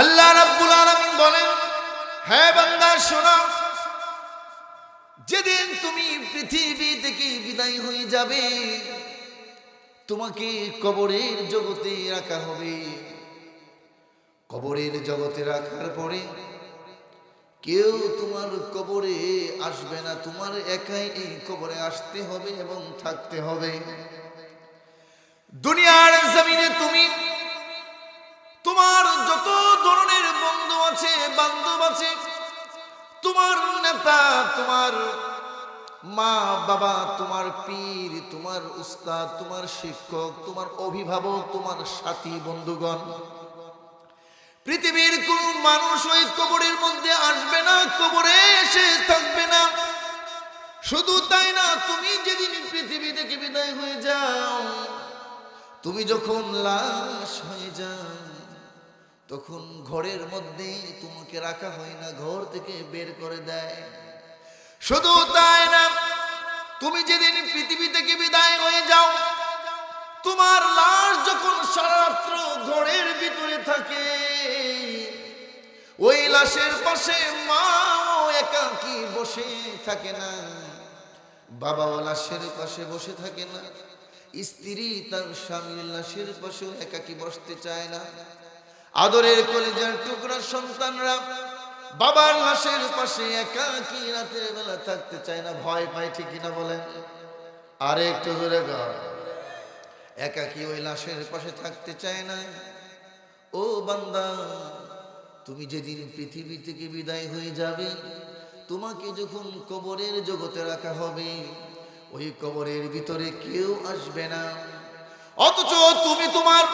আল্লাহ রাব্বুল আলামিন বলেন, হে বান্দা শোনো, যেদিন তুমি পৃথিবী থেকে বিদায় হয়ে যাবে, তোমাকে কবরের জগতে রাখা হবে। কবরের জগতে রাখার পরে কেউ তোমার কবরে আসবে না, তোমার একাই এই কবরে আসতে হবে এবং থাকতে হবে। দুনিয়ার জমিনে তুমি তোমার যত ধরনের বন্ধু আছে, বান্ধব আছে, তোমার নেতা, তোমার মা বাবা, তোমার পীর, তোমার উস্তাদ, তোমার শিক্ষক, তোমার অভিভাবক, তোমার সাথী বন্ধুগণ, পৃথিবীর কোন মানুষ ওই কবরের মধ্যে আসবে না, কবরে এসে থাকবে না। শুধু তাই না, তুমি যেদিন পৃথিবী থেকে বিদায় হয়ে যাও, তুমি যখন লাশ হয়ে যাও, তখন ঘরের মধ্যে তোমাকে রাখা হয় না, ঘর থেকে বের করে দেয়। শুধু তাই না, তুমি যেদিন পৃথিবী থেকে বিদায় হয়ে যাও, তোমার লাশ যখন সারারাত্র ঘরের ভিতরে থাকে, ওই লাশের পাশে মাও একাকী বসে থাকে না, বাবাও লাশের পাশে বসে থাকে না, স্ত্রী তার স্বামীর লাশের পাশেও একাকী বসতে চায় না। আদরের কলেজার টুকরা সন্তানরা বাবার লাশের পাশে একাকী রাতের বেলা থাকতে চায় না, ভয় পায়, ঠিক কিনা বলেন? আরে একটু জোরে গাও। একাকী ওই লাশের পাশে থাকতে চায় না। ও বান্দা, তুমি যেদিন পৃথিবী থেকে বিদায় হয়ে যাবে, তোমাকে যখন কবরের জগতে রাখা হবে, ওই কবরের ভিতরে কেউ আসবে না। অথচ তুমি তোমার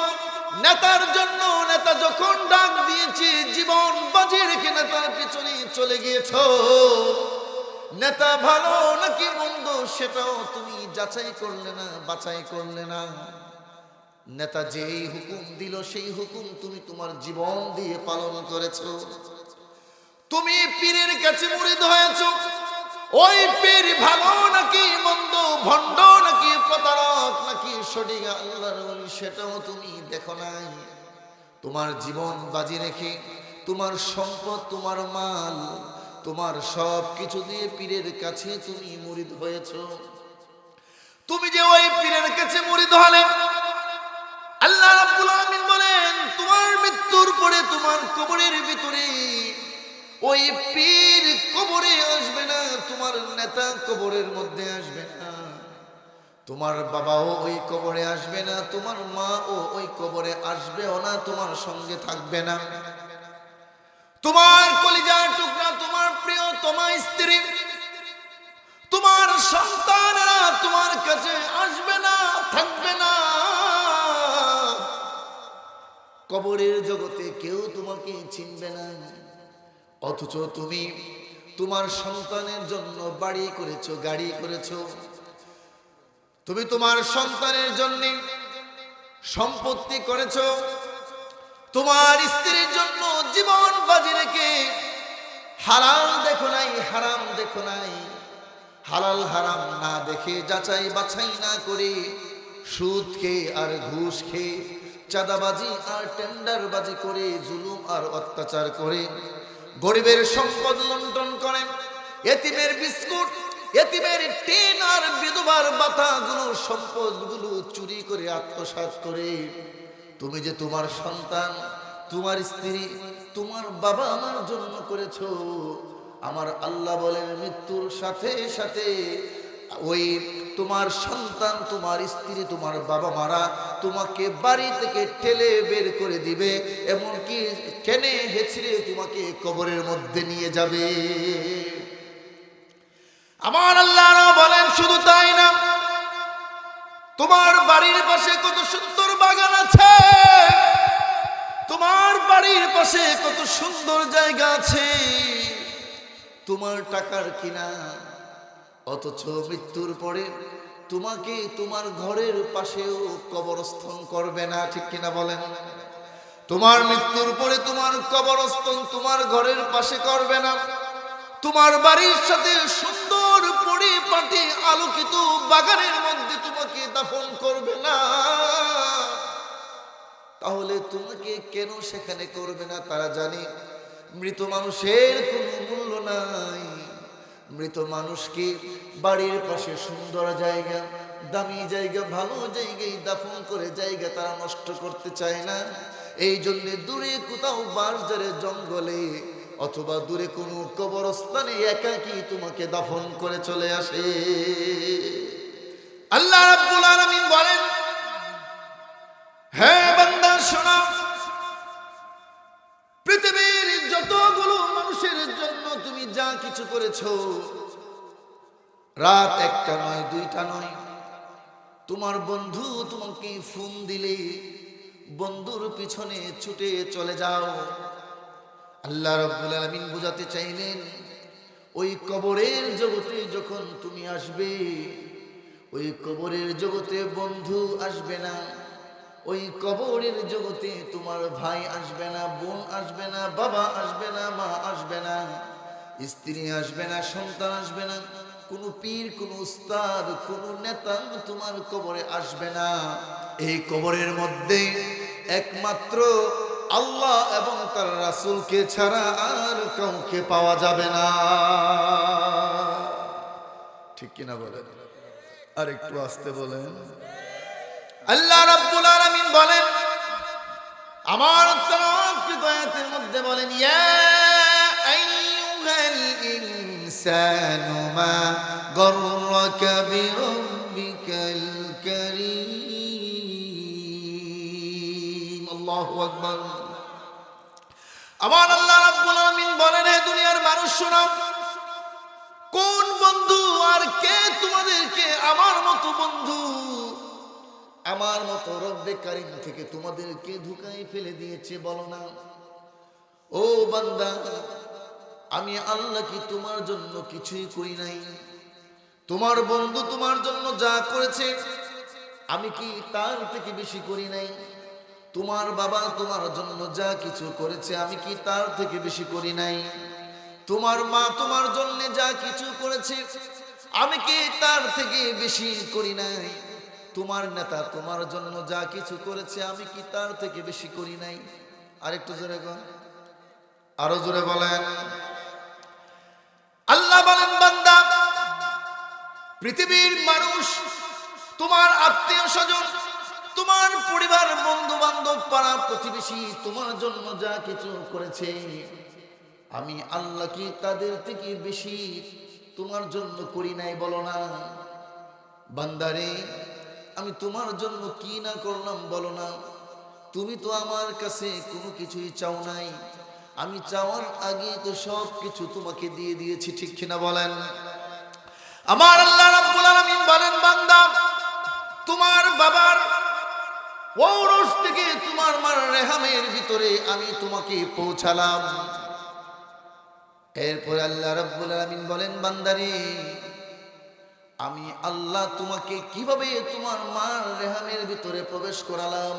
নেতার জন্য, নেতা যখন ডাক দিয়েছে, জীবন বাজি রেখে নেতার পিছনে চলে গিয়েছো। নেতা ভালো নাকি মন্দ সেটাও তুমি যাচাই করলে না, বাছাই করলে না। নেতা যেই হুকুম দিল সেই হুকুম তুমি তোমার জীবন দিয়ে পালন করেছো। তুমি পীরের কাছে মুরিদ হয়েছো, ওই পীর ভালো নাকি মন্দ, ভণ্ড নাকি প্রতারক নাকি সঠিক আল্লাহর ওলি সেটাও তুমি দেখো নাই। তোমার জীবন বাজি রেখে তোমার সম্পদ, তোমার মাল, তোমার সব কিছু দিয়ে পীরের কাছে তুমি মুরিদ হয়েছো। তুমি যে ওই পীরের কাছে মুরিদ হলে, আল্লাহ রাব্বুল আলামিন বলেন, তোমার মৃত্যুর পরে তোমার কবরের ভিতরে ওই পীর কবরে আসবে না, তোমার নেতা কবরের মধ্যে আসবে না, তোমার বাবাও ওই কবরে আসবে না, তোমার মা ও ওই কবরে আসবেও না, তোমার সঙ্গে থাকবে না। তোমার কলিজার টুকরা, তোমার প্রিয়, তোমার স্ত্রী, তোমার সন্তানরা তোমার কাছে আসবে না, থাকবে না। কবরের জগতে কেউ তোমাকে চিনবে না। অথচ তুমি তোমার সন্তানের জন্য বাড়ি করেছো, গাড়ি করেছো, তুমি তোমার সন্তানের জন্য সম্পত্তি করেছো, তোমার স্ত্রীর জন্য জীবন বাজি রেখে হালাল দেখো নাই, হারাম দেখো নাই, হালাল হারাম না দেখে, যাচাই বাছাই না করে, সুদ খেয়ে আর ঘুষ খেয়ে, চাঁদাবাজি আর টেন্ডারবাজি করে, জুলুম আর অত্যাচার করে, গরিবের সম্পদ লুণ্ঠন করে, এতিমের বিস্কুট, এতিমের টিন আর বিধবার বাতাগুলো, সম্পদগুলো চুরি করে আত্মসাৎ করে, তুমি যে তোমার সন্তান, তোমার স্ত্রী, তোমার বাবা আমার জন্য করেছো, আমার আল্লাহ বলেন মৃত্যুর সাথে সাথে ওই তোমার সন্তান, তোমার স্ত্রী, তোমার বাবা মারা তোমাকে বাড়ি থেকে ঠেলে বের করে দিবে, এমনকি টেনে হেঁচড়ে তোমাকে কবরের মধ্যে নিয়ে যাবে। আমার আল্লাহ বলেন, শুধু তাই না, তোমার বাড়ির পাশে কত সুন্দর বাগান আছে, তোমার বাড়ির পাশে কত সুন্দর জায়গা আছে, তোমার টাকার কিনা, অথচ মৃত্যুর পরে তোমাকে তোমার ঘরের পাশেও কবরস্থান করবে না, ঠিক কিনা বলেন? তোমার মৃত্যুর পরে তোমার কবরস্থান তোমার ঘরের পাশে করবে না, তোমার বাড়ির সাথে সুন্দর পরিপাটি আলোকিত বাগানের মধ্যে তোমাকে দাফন করবে না। তাহলে তোমাকে কেন সেখানে করবে না? তারা জানে মৃত মানুষের কোনো মূল্য নাই। মৃত মানুষকে বাড়ির পাশে সুন্দর জায়গা, দামি জায়গা, ভালো জায়গায় দাফন করে জায়গা তারা নষ্ট করতে চায় না। এই জন্য দূরে কোথাও বাজারে জঙ্গলে অথবা দূরে কোনো কবরস্থানে একাকী তোমাকে দাফন করে চলে আসে। আল্লাহ রাব্বুল আলামিন বলেন, হে বান্দা শোনো, পৃথিবীর যতগুলো মানুষের জন্য তুমি যা কিছু করেছো, রাত একটা নয়, দুইটা নয়, তোমার বন্ধু তোমাকে ফোন দিলে বন্ধুর পিছনে ছুটে চলে যাও। আল্লাহ রাব্বুল আলামিন বোঝাতে চাইলেন, ওই কবরের জগতে যখন তুমি আসবে, ওই কবরের জগতে বন্ধু আসবে না, ওই কবরের জগতে তোমার ভাই আসবে না, বোন আসবে না, বাবা আসবে না, মা আসবে না, স্ত্রী আসবে না, সন্তান আসবে না, কোনো পীর, কোনো উস্তাদ, কোনো নেতা তোমার কবরে আসবে না। এই কবরের মধ্যে একমাত্র আল্লাহ এবং তার রাসূলকে ছাড়া আর কাউকে পাওয়া যাবে না। ঠিক কিনা বলেন? আর একটু আস্তে বলেন। আল্লাহ রাব্বুল আলামিন বলেন, আমার তরফকৃত আয়াতের মধ্যে বলেন, ইয়া আইয়ুহাল ইনসানু মা গররাকা বিরাব্বিকাল কারীম। আল্লাহু আকবার। আমার আল্লাহ রাব্বুল আলামিন বলেন, হে দুনিয়ার মানুষ শোনো, কোন বন্ধু আর কে তোমাদেরকে আমার মতো বন্ধু, আমার মতো রব্বে কারীম থেকে তোমাদেরকে ধোঁকায় ফেলে দিয়েছে বলো না? ও বান্দা, আমি আল্লাহ কি তোমার জন্য কিছুই করি নাই? তোমার বন্ধু তোমার জন্য যা করেছে আমি কি তার থেকে বেশি করি নাই? তোমার বাবা তোমার জন্য যা কিছু করেছে আমি কি তার থেকে বেশি করি নাই? তোমার মা তোমার জন্য যা কিছু করেছে আমি কি তার থেকে বেশি করি নাই? তোমার নেতা তোমার জন্য যা কিছু করেছে আমি কি তার থেকে বেশি করি নাই? আরেকটু জোরে বলেন, আরো জোরে বলেন। আল্লাহ বলেন, বান্দা, পৃথিবীর মানুষ, তোমার আত্মীয় স্বজন, তোমার পরিবার, বন্ধু বান্ধব, পাড়া প্রতিবেশী তোমার জন্য যা কিছু করেছে আমি আল্লাহ কি তাদের থেকে বেশি তোমার জন্য করি নাই বলো না? বান্দারে, আমি তোমার জন্য কি না করলাম বলো না? তুমি তো আমার কাছে কোনো কিছুই চাও নাই, আমি চাওয়ার আগে তো সব কিছু তোমাকে দিয়ে দিয়েছি। ঠিক কিনা বলেন? আমার আল্লাহ রাব্বুল আলামিন বলেন, বান্দা, তোমার বাবার ঔরস থেকে তোমার মার রেহামের ভিতরে আমি তোমাকে পৌঁছালাম। এরপর আল্লাহ রাব্বুল আলামিন বলেন, বান্দারে, আমি আল্লাহ তোমাকে কিভাবে তোমার মার রেহামের ভিতরে প্রবেশ করালাম।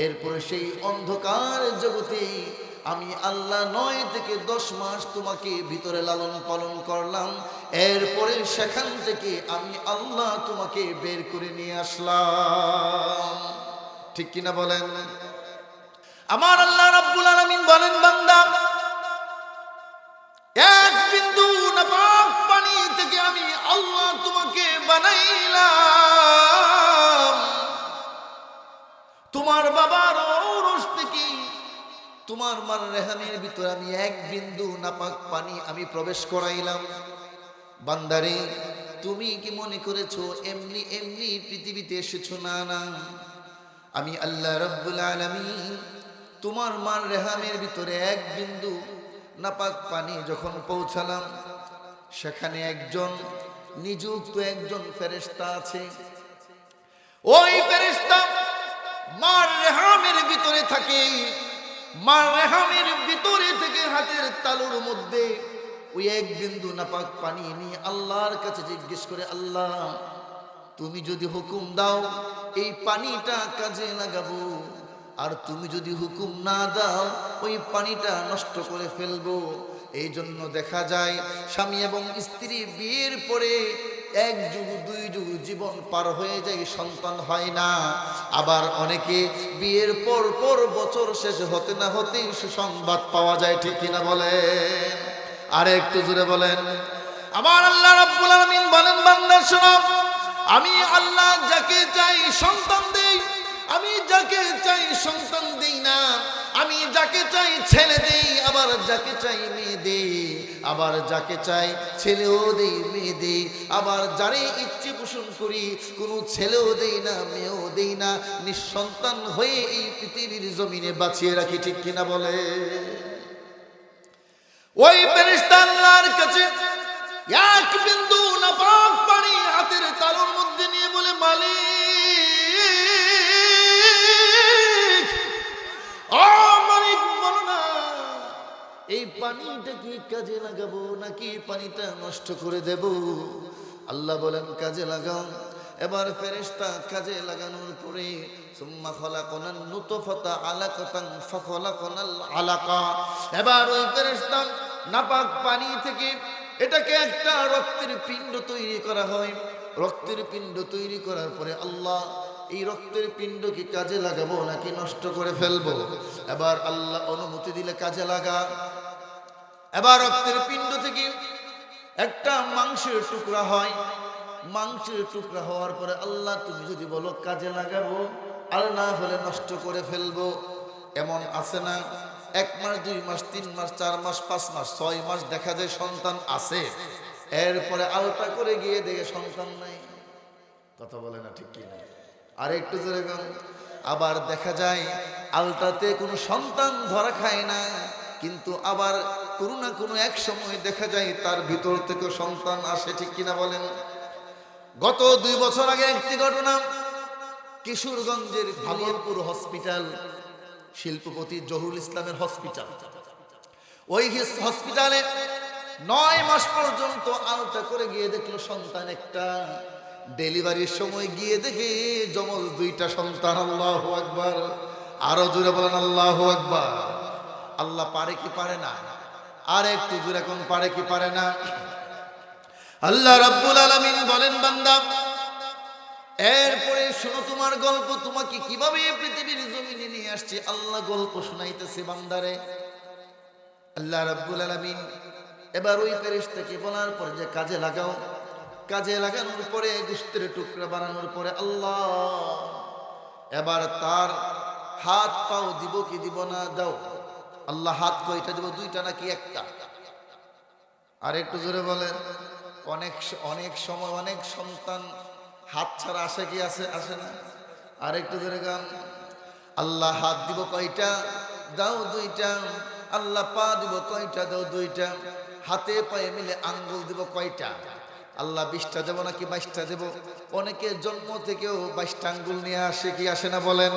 এরপরে সেই অন্ধকার জগতে আমি আল্লাহ 9 থেকে 10 মাস তোমাকে ভিতরে লালন পালন করলাম। এরপরে সেখান থেকে আমি আল্লাহ তোমাকে বের করে নিয়ে আসলাম। ঠিক কিনা বলেন? আমার আল্লাহ রাব্বুল আলামিন বলেন, বান্দা, এক বিন্দু নাপাক পানি থেকে আমি আল্লাহ তোমাকে বানাইলাম। তোমার বাবার ঔরস থেকে তোমার মার রেহামের ভিতরে আমি এক বিন্দু নাপাক পানি আমি প্রবেশ করাইলাম। বান্দারে, তুমি কি মনে করেছো এমনি এমনি পৃথিবীতে এসেছো? না, না, আমি আল্লাহ রাব্বুল আলামিন তোমার মার রেহামের ভিতরে এক বিন্দু নাপাক পানি যখন পৌঁছালাম, সেখানে একজন নিযুক্ত একজন ফেরেশতা আছে। ওই ফেরেশতা মার রেহামের ভিতরে থাকে। মার রেহামের ভিতরে থেকে হাতের তালুর মধ্যে ওই এক বিন্দু নাপাক পানি নিয়ে আল্লাহর কাছে জিজ্ঞেস করে, আল্লাহ, তুমি যদি হুকুম দাও এই পানিটা কাজে লাগাবো, আর তুমি যদি হুকুম না দাও ওই পানিটা নষ্ট করে ফেলবো। এই জন্য দেখা যায় স্বামী এবং স্ত্রী বিয়ের পরে এক যুগ দুই যুগ জীবন পার হয়ে যায়, সন্তান হয় না। আবার অনেকে বিয়ের পর পর বছর শেষ হতে না হতেই সুসংবাদ পাওয়া যায়, ঠিক কিনা বলেন? আর একটু জোরে বলেন। আবার আল্লাহ রাব্বুল আলামিন বলেন, বান্দা শোনো, আমি আল্লাহ যাকে চাই সন্তান দেই, আমি যাকে চাই সন্তান দেই না। আমি যাকে চাই ছেলে দেই, আবার যাকে চাই মেয়ে দেই। আবার যাকে চাই ছেলেও দেই, মেয়ে দেই। আবার যারে ইচ্ছে পোষণ করি কোনো ছেলেও দেই না, মেয়েও দেই না, নিঃসন্তান হয়ে এই পৃথিবীর জমিনে বাঁচিয়ে রাখি, ঠিক কিনা বলে? ওই ফেরেশতা আল্লাহর কাছে এক বিন্দু নাপাক পানি হাতের তালুর মধ্যে নিয়ে বলে, মালিক, ও মালিক, বলো না এই পানিটা কি কাজে লাগাবো নাকি পানিটা নষ্ট করে দেব? আল্লাহ বলেন, কাজে লাগাও। এবার ফেরেশতা কাজে লাগানোর পরে সুম্মা খলাকনান নুতফাতা আলাকাতান ফাখলাকনাল আলাকা, এবার ওই ফেরেশতা নাপাক পানি থেকে এটাকে একটা রক্তের পিণ্ড তৈরি করা হয়। রক্তের পিণ্ড তৈরি করার পরে আল্লাহ এই রক্তের পিণ্ড কি কাজে লাগাবো নাকি নষ্ট করে ফেলবো? এবার আল্লাহ অনুমতি দিলে কাজে লাগা। এবার রক্তের পিণ্ড থেকে একটা মাংসের টুকরা হয়। মাংসের টুকরা হওয়ার পরে আল্লাহ তুমি যদি বলো কাজে লাগাবো, আর না হলে নষ্ট করে ফেলবো। এমন আছে না 1 মাস 2 মাস 3 মাস 4 মাস 5 মাস 6 মাস দেখা যায় সন্তান আছে, এরপরে আলতা করে গিয়ে দেখে সন্তান নাই। কথা বলে না, ঠিক কি না? আর একটু জোরে বল। আবার দেখা যায় আলতাতে কোনো সন্তান ধরা খায় না, কিন্তু আবার কোনো না কোনো এক সময় দেখা যায় তার ভিতর থেকে সন্তান আসে, ঠিক কিনা বলেন? গত 2 বছর আগে একটি ঘটনা, কিশোরগঞ্জের ভাগলপুর হসপিটাল, শিল্পপতি জহুরুল ইসলামের হসপিটাল। ওই হসপিটালে 9 মাস পর্যন্ত আলতা করে গিয়ে দেখলো সন্তান একটা। ডেলিভারির সময় গিয়ে দেখে যমজ 2টা সন্তান। আল্লাহু আকবার, আরো জোরে বলেন আল্লাহু আকবার। আল্লাহ পারে কি পারে না? আর একটু জোরে কোন পারে কি পারে না? আল্লাহ রাব্বুল আলামিন বলেন, বান্দা এরপরে শোনো তোমার গল্প, তোমাকে কিভাবে পৃথিবীর জমিনে নিয়ে আসছে আল্লাহ গল্প শোনাইতেছে বান্দারে। আল্লাহ রাব্বুল আলামিন এবার ওই ফেরেশতাকে বলার পর যে কাজে লাগাও। কাজে লাগানোর পরে গোশতের টুকরা বানানোর পরে আল্লাহ এবার তার হাত পাও দিব কি দিব না? দাও। আল্লাহ হাত কয়টা দিব? 2টা নাকি 1টা? আর একটু জোরে বলেন। অনেক সময় অনেক সন্তান হাত ছাড়া আসে কি আসে না? আর একটু জোরে গান। আল্লাহ হাত দিব কয়টা? দাও 2টা। আল্লাহ পা দিব কয়টা? দাও 2টা। হাতে পায়ে মিলে আঙ্গুল দিব কয়টা? আল্লাহ 20টা দেব নাকি 22টা দেব? অনেকে জন্ম থেকেও 22টা আঙ্গুল নিয়ে আসে কি আসে না বলেন?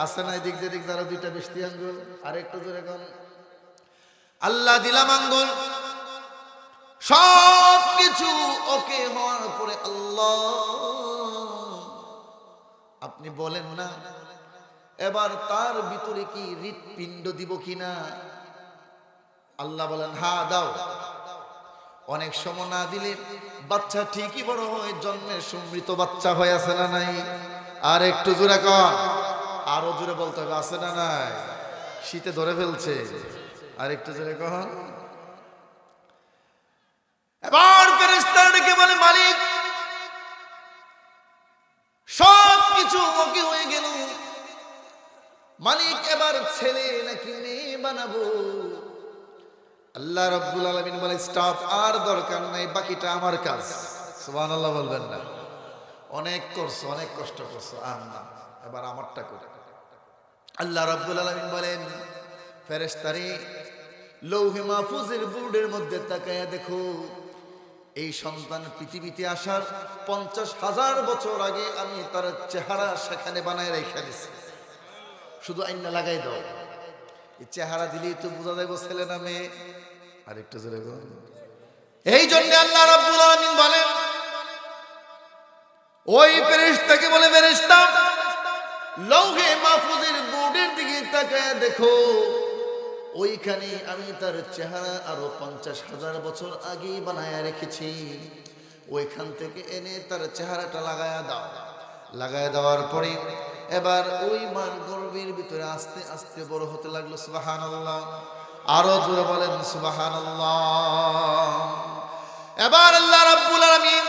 আসে না? এদিক যেদিক দ্বারা 2টা 20টি আঙ্গুল। আর একটু জোরে গান। আল্লাহ দিলাম আঙ্গুল, সব কিছু ওকে হওয়ার পরে আল্লাহ আপনি বলেন না এবার তার ভিতরে কি হৃৎপিণ্ড দিব কিনা? আল্লাহ বলেন হ্যাঁ দাও। অনেক সময় না দিলে বাচ্চা ঠিকই বড় হয়, জন্মের সমৃত বাচ্চা হয়ে আছে না নাই? আর একটু জোরে কর, আরো জোরে বলতে হবে, আছে না নাই? শীতে ধরে ফেলছে। আর একটু জোরে কর। এবার ফেরেশতা ডেকে বলে, মালিক সব কিছু ওকে হয়ে গেল, মালিক এবার ছেলে নাকি মেয়ে বানাবো? আল্লাহ রাব্বুল আলামিন বলে, স্টাফ আর দরকার নাই, বাকিটা আমার কাজ। সুবহানাল্লাহ বলবেন না? অনেক করছো, অনেক কষ্ট করছো, আর না, এবার আমারটা করে। আল্লাহ রাব্বুল আলামিন বলেন, ফেরেশতারে লৌহে মাহফুজের বোর্ডের মধ্যে তাকায়া দেখো, এই সন্তান পৃথিবীতে আসার 50,000 বছর আগে আমি তার চেহারা সেখানে বানায় রেখে দিছি, শুধু আইনা লাগাই দাও। এই চেহারা দিলেই তো বোঝা যাবে ছেলে না মেয়ে। আর একটু জোরে বল। এই জন্য আল্লাহ রাব্বুল আলামিন বলেন, ওই ফেরেশতাকে বলে, ফেরেশতা লৌহে মাহফুজের বোর্ডের দিকে তাকায় দেখো, ওইখানে আমি তার চেহারা আরো 50,000 বছর আগে বানায় রেখেছি। ওইখান থেকে এনে তার চেহারাটা লাগায়া দাও। লাগায়া দেওয়ার পরে এবার ওই মার গর্ভের ভিতরে আস্তে আস্তে বড় হতে লাগলো। সুবহানাল্লাহ, আরো জোরে বলেন সুবহানাল্লাহ। এবার আল্লাহ রাব্বুল আলামিন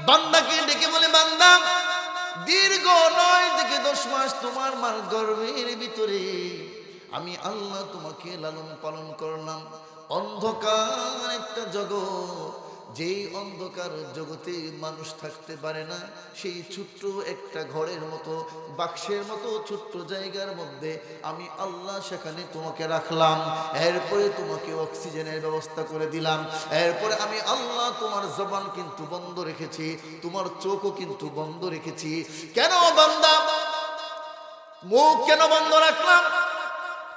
বান্দাকে ডেকে বলে, বান্দা, দীর্ঘ 9 থেকে 10 মাস তোমার মার গর্ভের ভিতরে আমি আল্লাহ তোমাকে লালন পালন করলাম। অন্ধকার একটা জগৎ, যেই অন্ধকার জগতে মানুষ থাকতে পারে না, সেই ছোট্ট একটা ঘরের মতো, বাক্সের মতো ছোট্ট জায়গার মধ্যে আমি আল্লাহ সেখানে তোমাকে রাখলাম। এরপরে তোমাকে অক্সিজেনের ব্যবস্থা করে দিলাম। এরপরে আমি আল্লাহ তোমার জবান কিন্তু বন্ধ রেখেছি, তোমার চোখও কিন্তু বন্ধ রেখেছি। কেন বান্দা মুখ কেন বন্ধ রাখলাম,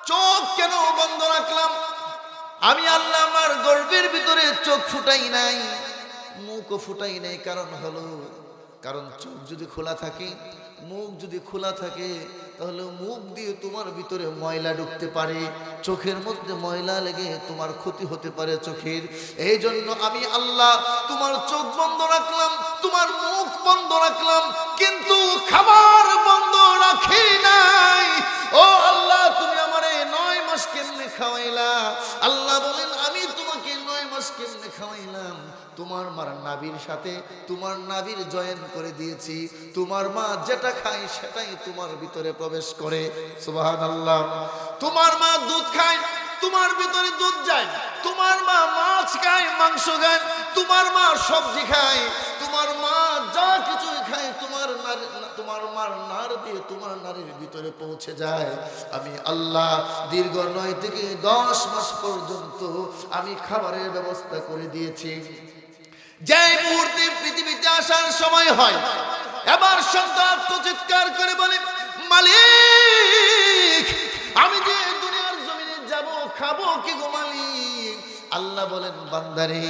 চোখ কেন বন্ধ রাখলাম? আমি আল্লাহ আমার গর্ভের ভিতরে চোখ ফুটাই নাই, মুখও ফুটাই নাই। কারণ চোখ যদি খোলা থাকে, মুখ যদি খোলা থাকে, তাহলে মুখ দিয়ে তোমার ভিতরে ময়লা ঢুকতে পারে, চোখের মধ্যে ময়লা লেগে তোমার ক্ষতি হতে পারে চোখের। এই জন্য আমি আল্লাহ তোমার চোখ বন্ধ রাখলাম, তোমার মুখ বন্ধ রাখলাম, কিন্তু খাবার বন্ধ রাখি নাই। ও আল্লাহ, তুমি আমারে 9 মাস কেমনে খাওয়াইলা? আল্লাহ বলেন, আমি তোমাকে 9 মাস কেমনে খাওয়াইলাম? তোমার মার নাভির সাথে তোমার নাভির জয়েন করে দিয়েছি। তোমার মা যেটা খায় সেটাই তোমার ভিতরে প্রবেশ করে। সুবহানাল্লাহ। তোমার মা দুধ খায়, তোমার ভিতরে দুধ যায়। তোমার মা মাছ খায়, মাংস খায়। তোমার মা সবজি খায়। তোমার মা যা কিছু খায় তোমার মার নার দিয়ে তোমার নারীর ভিতরে পৌঁছে যায়। আমি আল্লাহ দীর্ঘ 9 থেকে 10 মাস পর্যন্ত আমি খাবারের ব্যবস্থা করে দিয়েছি। যে মুহূর্তে পৃথিবীতে আসার সময় হয়, এবার সন্তান তো চিৎকার করে বলে, মালিক, আমি যে দুনিয়ার জমিনে যাব, খাবো কি গো মালিক? আল্লাহ বলেন, বান্দারে,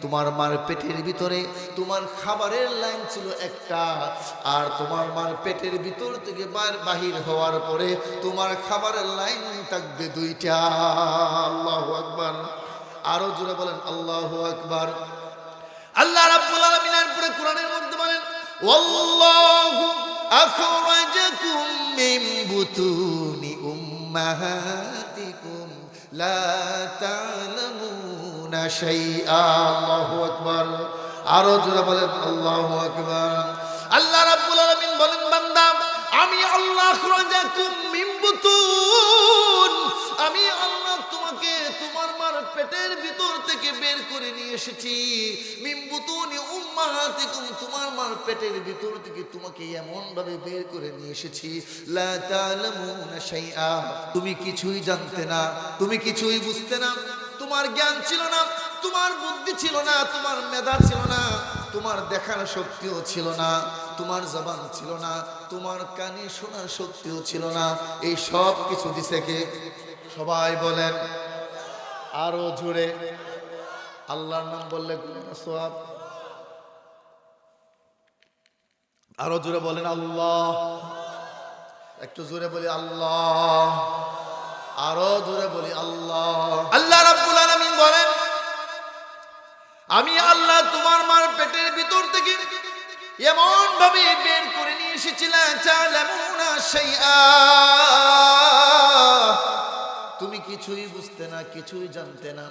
তোমার মার পেটের ভিতরে তোমার খাবারের লাইন ছিল একটা, আর তোমার মার পেটের ভিতর থেকে বাহির হওয়ার পরে তোমার খাবারের লাইন থাকবে 2টা। আল্লাহু আকবার, আরো জোরে বলেন আল্লাহু আকবার। আল্লাহ রাব্বুল আলামিনের পুরো কোরআনের মধ্যে বলেন, ওয়াল্লাহু আখরাজাকুম মিন বুতুনি উম্মাহাতিকুম লা তা'লামুনা শাইআ। আল্লাহু আকবার, আরো জোরে বলেন আল্লাহু আকবার। আল্লাহ রাব্বুল আলামিন বলেন, বান্দা, আমি আল্লাহ আখরাজাকুম মিন বুতুন, আমি আল্লাহ তোমাকে তোমার মার পেটের ভিতর থেকে বের করে নিয়ে এসেছি। মিন বুতুনি উম্মাহাতিকুম, তোমার মার পেটের ভিতর থেকে তোমাকে এমন ভাবে বের করে নিয়ে এসেছি, লা তা'লামুনা শাইআ, তুমি কিছুই জানতে না, তুমি কিছুই বুঝতে না, তোমার জ্ঞান ছিল না, তোমার বুদ্ধি ছিল না, তোমার মেধা ছিল না, তোমার দেখার শক্তিও ছিল না, তোমার জবান ছিল না, তোমার কানে শোনার শক্তিও ছিল না। এই সব কিছু দিছে কে? সবাই বলেন আরো জোরে। আল্লাহর নাম বললে সওয়াব। আরো জোরে বলেন আল্লাহ। একটু জোরে বলি আল্লাহ, আরো জোরে বলি আল্লাহ। আল্লাহ রাব্বুল আলামিন বলেন, আমি আল্লাহ তোমার মার পেটের ভিতর থেকে এমন ভাবে বের করে নিয়ে এসেছিলাম, তা'লামুনা শাইআ, তুমি কিছুই বুঝতে না, কিছুই জানতে না।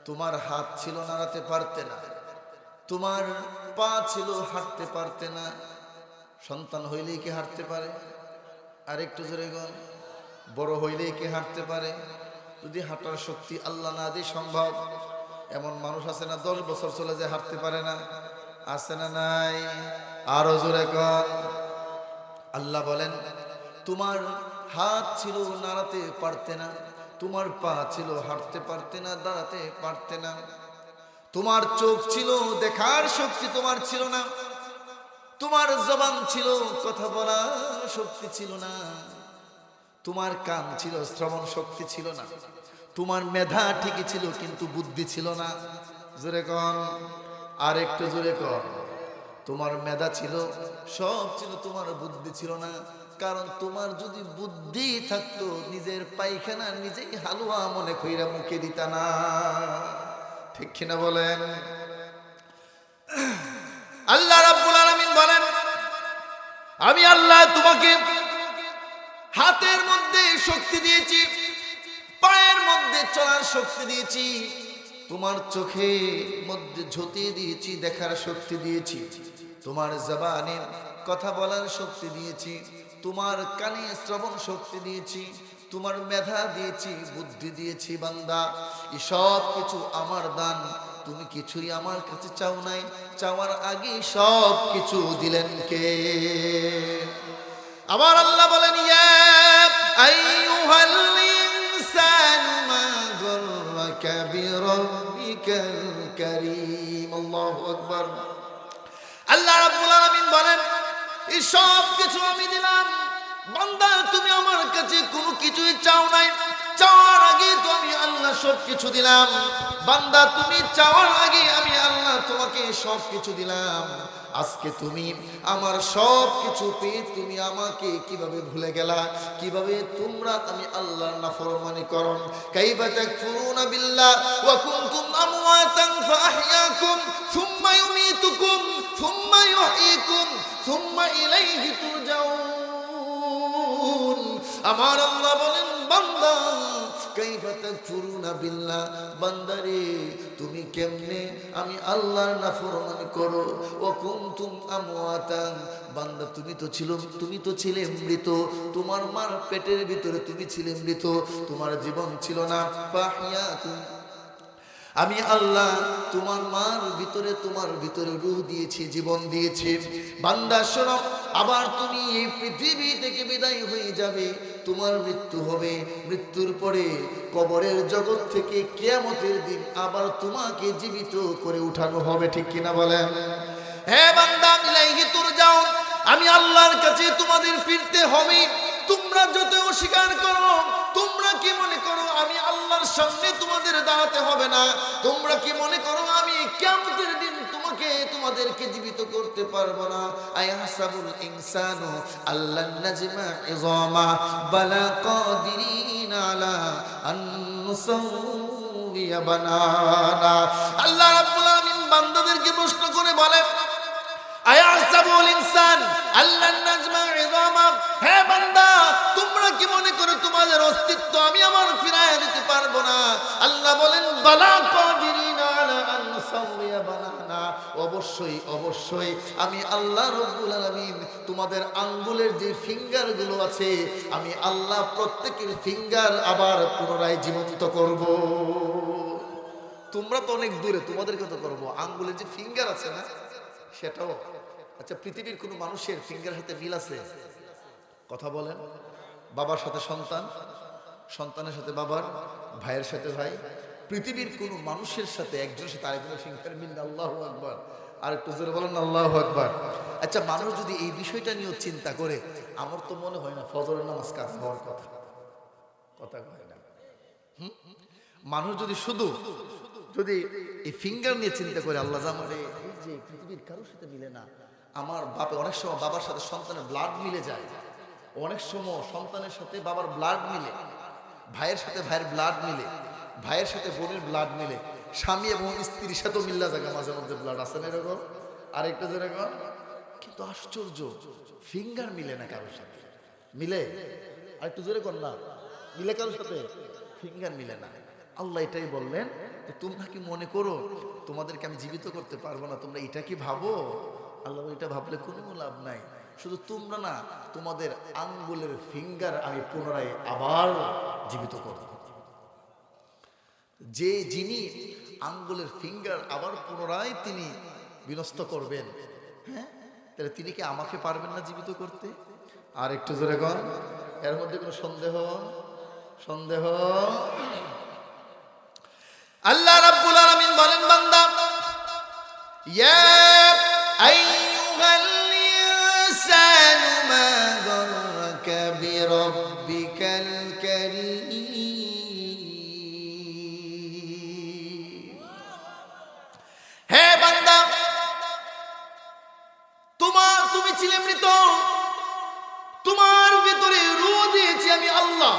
তোমার হাত ছিল, নাড়াতে পারতে না, তোমার পা ছিল, হাঁটতে পারতে না। সন্তান হইলেই কি হাঁটতে পারে? আরেকটু জোরে বল, বড় হইলেই কি হাঁটতে পারে? যদি হাঁটার শক্তি আল্লাহ না দিয়ে সম্ভব। এমন মানুষ আছে না 10 বছর চলে যায় হাঁটতে পারে না? আছে না নাই? আরো জোরে কর। আল্লাহ বলেন, তোমার হাত ছিল, নাড়াতে পারতে না, তোমার পা ছিল, হাঁটতে পারতে না, দাঁড়াতে পারতে না, তোমার চোখ ছিল, দেখার শক্তি তোমার ছিল না, তোমার জবান ছিল, কথা বলার শক্তি ছিল না, তোমার কান ছিল, শ্রবণ শক্তি ছিল না, তোমার মেধা ঠিকই ছিল কিন্তু বুদ্ধি ছিল না। জোরে কর, আর একটু জোরে কর। তোমার মেধা ছিল, সব ছিল, তোমার বুদ্ধি ছিল না। কারণ তোমার যদি বুদ্ধি থাকতো, নিজের পায়খানা নিজেই হালুয়া মনে কইরা মুখে দিতা না। ঠিক কিনা বলেন? আল্লাহ রাব্বুল আলামিন বলেন, আমি আল্লাহ তোমাকে হাতের মধ্যে শক্তি দিয়েছি, পায়ের মধ্যে চলার শক্তি দিয়েছি, তোমার চোখের মধ্যে ঝুঁতি দিয়েছি, দেখার শক্তি দিয়েছি, তোমার জবানে কথা বলার শক্তি দিয়েছি, তোমার কানে শ্রবণ শক্তি দিয়েছি, তোমার মেধা দিয়েছি, বুদ্ধি দিয়েছি। বান্দা, এই সব কিছু আমার দান, তুমি কিছুই আমার কাছে চাও নাই, চাওয়ার আগে সব কিছু দিলেন কে? আবার আল্লাহ বলেন, ইয়া আইয়ুহাল ইনসানু মা গাররাকা বিরাব্বিকাল কারীম। আল্লাহু আকবার। আল্লাহ রাব্বুল আলামিন বলেন, এই সব কিছু আমি দিলাম, বান্দা তুমি আমার কাছে কোনো কিছুই চাও নাই, চাওয়ার আগে তো আমি আল্লাহ সব কিছু দিলাম। বান্দা তুমি চাওয়ার আগে আমি আল্লাহ তোমাকে সব কিছু দিলাম। আজকে তুমি আমার সব কিছু পেয়ে তুমি আমাকে কিভাবে ভুলে গেলা? কিভাবে তোমরা আমি আল্লাহর নাফরমানি করো? কাইফা তাকফুরুনা বিল্লাহ ওয়া কুনতুম আমওয়াতান ফাআহইয়াকুম সুম্মা ইউমীতুকুম সুম্মা ইউহয়িকুম সুম্মা ইলাইহি তুরজাউন। আমার আল্লাহ বলেন, বান্দা কাইফা তাকফুরুনা বিল্লাহ, বান্দারে তুমি কেমনে আমি আল্লাহর নাফরমানি করো? ওয়া কুনতুম আমওয়াতান, বান্দা তুমি তো ছিলে মৃত, তোমার মার পেটের ভিতরে তুমি ছিলে মৃত, তোমার জীবন ছিল না। ফাহিয়াকুম, আমি আল্লাহ তোমার মার ভিতরে তোমার ভিতরে রূহ দিয়েছি, জীবন দিয়েছি। বান্দা শোনো, আবার তুমি এই পৃথিবী থেকে বিদায় হয়ে যাবে, তোমার মৃত্যু হবে, মৃত্যুর পরে কবরের জগৎ থেকে কিয়ামতের দিন আবার তোমাকে জীবিত করে উঠানো হবে। ঠিক কিনা বলেন? হে বান্দা, ইলাইহি তুরজাউন, আমি আল্লাহর কাছে তোমাদের ফিরতে হবে। তোমরা যত অস্বীকার করো, তোমরা কি মনে করো আমি আল্লাহর সামনে তোমাদের দাঁড়াতে হবে না? তোমরা কি মনে করো আমি কিয়ামতের দিন তোমাদেরকে জীবিত করতে পারবো না? আয়াহসাবুল ইনসানু আল্লান নাজমা ইযামা বালা কাদিরিনা আলা আন নুসাউইয়া বানানা। আল্লাহ রাব্বুল আলামিন বান্দাদেরকে প্রশ্ন করে বলে, আয়াহসাবুল ইনসান আল্লান নাজমা ইযামা, হে বান্দা তোমরা কি মনে করো তোমাদের অস্তিত্ব আমি আমার ফিরাইয়া দিতে পারবো না? আল্লাহ বলেন, বালা কাদিরিনা আলা আন নুসাউইয়া বানানা, অবশ্যই অবশ্যই আমি আল্লাহ রাব্বুল আলামিন তোমাদের আঙ্গুলের যে ফিঙ্গার গুলো আছে, আমি আল্লাহ প্রত্যেকের ফিঙ্গার আবার পুনরায় জীবন্ত করব। তোমরা তো অনেক দূরে, তোমাদেরকে তো করবো। আঙ্গুলের যে ফিঙ্গার আছে না, সেটাও। আচ্ছা, পৃথিবীর কোনো মানুষের ফিঙ্গার সাথে মিল আছে? কথা বলেন। বাবার সাথে সন্তান, সন্তানের সাথে বাবার, ভাইয়ের সাথে ভাই, পৃথিবীর কোনো মানুষের সাথে একজনের সাথে আরেকজনের ফিঙ্গার মিল না। আল্লাহু আকবার। আর একটু জোরে বলেন আল্লাহু আকবার। আচ্ছা, মানুষ যদি এই বিষয়টা নিয়েও চিন্তা করে, আমার তো মনে হয় না ফজরের নামাজ কাজা হওয়ার কথা। কথা কয় না? মানুষ যদি এই ফিঙ্গার নিয়ে চিন্তা করে, আল্লাহ জামারে এই যে পৃথিবীর কারোর সাথে মিলে না। আমার বাপে অনেক সময় বাবার সাথে সন্তানের ব্লাড মিলে যায়, অনেক সময় সন্তানের সাথে বাবার ব্লাড মিলে, ভাইয়ের সাথে ভাইয়ের ব্লাড মিলে, ভাইয়ের সাথে বোনের ব্লাড মিলে, স্বামী এবং স্ত্রীর সাথেও মিল্লা জায়গা মাঝে মধ্যে ব্লাড আছে না এরকম। আরেকটা যেরকম, কিন্তু আশ্চর্য ফিঙ্গার মিলে না কারোর সাথে। মিলে? আরেকটু জোরে কর না, মিলে কারোর সাথে? ফিঙ্গার মিলে না। আল্লাহ এটাই বললেন, তোমরা কি মনে করো তোমাদেরকে আমি জীবিত করতে পারবো না? তোমরা এটা কি ভাবো? আল্লাহ এটা ভাবলে কোনো লাভ নাই। শুধু তোমরা না, তোমাদের আঙ্গুলের ফিঙ্গার আমি পুনরায় আবার জীবিত করব। যিনি আঙ্গুলের ফিঙ্গার আবার পুনরায় তিনি বিনষ্ট করবেন, হ্যাঁ, তাহলে তিনি কি আমাকে পারবেন না জীবিত করতে? আর একটু জোরে কর, এর মধ্যে কোনো সন্দেহ? আল্লাহ রাব্বুল আলামিন বলেন, বান্দা ইয়া আইয়ুহাল ইনসানু মা গাররাকা বিরাব্বিকাল কারীম। হে বান্দা, তুমি ছিলে মৃত, তোমার ভিতরে রূহ দিয়েছি আমি আল্লাহ।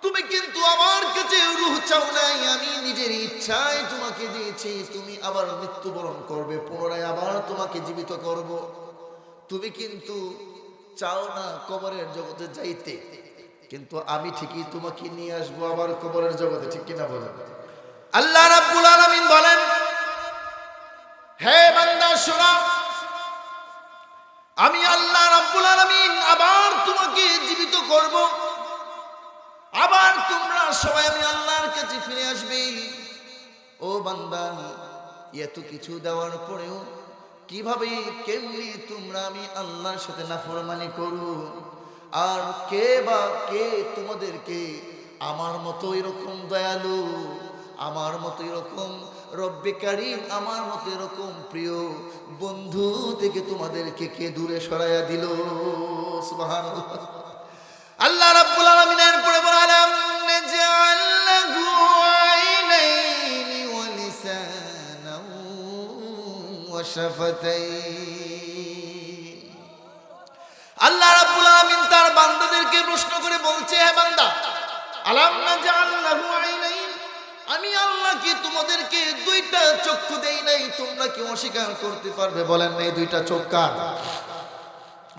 তুমি কিন্তু আমার কাছে রূহ চাও নাই, আমি নিজে নিজের ইচ্ছায় তোমাকে দিয়েছি, তুমি আবার মৃত্যুবরণ করবে, পুনরায় আবার তোমাকে জীবিত করব। তুমি কিন্তু চাও না কবরের জগতে যাইতে, কিন্তু আমি ঠিকই তোমাকে নিয়ে আসবো আবার কবরের জগতে, ঠিক কিনা বলেন? আল্লাহ রাব্বুল আলামিন বলেন, হে বান্দা শোনো, আমি আল্লাহ রাব্বুল আলামিন আবার তোমাকে জীবিত করব, আবার তোমরা সবাই আমি আল্লাহর কাছে ফিরে আসবে। ও বান্দা, এত কিছু দেওয়ার পরেও কিভাবে কেমনি তোমরা আমি আল্লাহর সাথে নাফরমানি করো? আর কে তোমাদেরকে আমার মতো এরকম দয়ালু, আমার মতো এরকম রব্বে কারীম, আমার মতো এরকম প্রিয় বন্ধু থেকে তোমাদেরকে কে দূরে সরাইয়া দিল? সুবহানাল্লাহ। আল্লাহ রাব্বুল আলামিনের পরে বললাম, নাজআলাহু আইনাইনি ওয়া লিসানান ওয়া শাফাতাইন। আল্লাহ রাব্বুল আলামিন তার বান্দাদেরকে প্রশ্ন করে বলছে, হে বান্দা, আলাম নাজআলাহু আইনাইন, আমি আল্লাহ কি তোমাদেরকে দুইটা চক্ষু দেই নাই? তোমরা কি অস্বীকার করতে পারবে? বলেন এই দুইটা চোখ কার?